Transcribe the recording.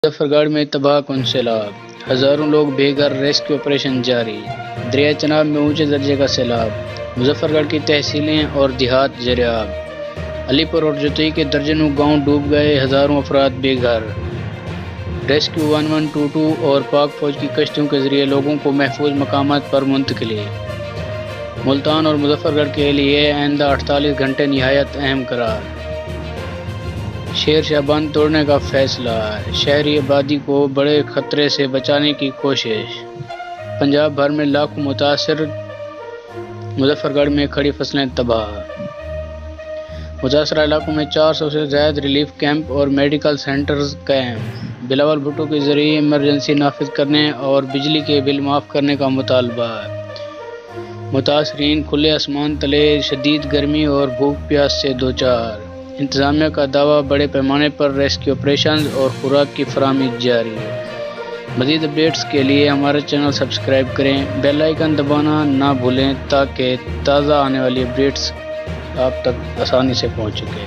مظفر گڑھ میں تباہ کن سیلاب، ہزاروں لوگ بے گھر، ریسکیو آپریشن جاری۔ دریائے چناب میں اونچے درجے کا سیلاب، مظفر گڑھ کی تحصیلیں اور دیہات زیر آب۔ علی پور اور جتوئی کے درجنوں گاؤں ڈوب گئے، ہزاروں افراد بے گھر۔ ریسکیو 1122 اور پاک فوج کی کشتیوں کے ذریعے لوگوں کو محفوظ مقامات پر منتقلی۔ ملتان اور مظفر گڑھ کے لیے آئندہ 48 گھنٹے نہایت اہم قرار۔ شیر شاہ بند توڑنے کا فیصلہ، شہری آبادی کو بڑے خطرے سے بچانے کی کوشش۔ پنجاب بھر میں لاکھوں متاثر، مظفر گڑھ میں کھڑی فصلیں تباہ۔ متاثرہ علاقوں میں 400 سے زائد ریلیف کیمپ اور میڈیکل سینٹرز قائم۔ بلاول بھٹو کے ذریعے ایمرجنسی نافذ کرنے اور بجلی کے بل معاف کرنے کا مطالبہ۔ متاثرین کھلے آسمان تلے شدید گرمی اور بھوک پیاس سے دوچار۔ انتظامیہ کا دعویٰ، بڑے پیمانے پر ریسکیو آپریشنز اور خوراک کی فراہمی جاری۔ مزید اپڈیٹس کے لیے ہمارا چینل سبسکرائب کریں، بیل آئیکن دبانا نہ بھولیں تاکہ تازہ آنے والی اپڈیٹس آپ تک آسانی سے پہنچ سکے۔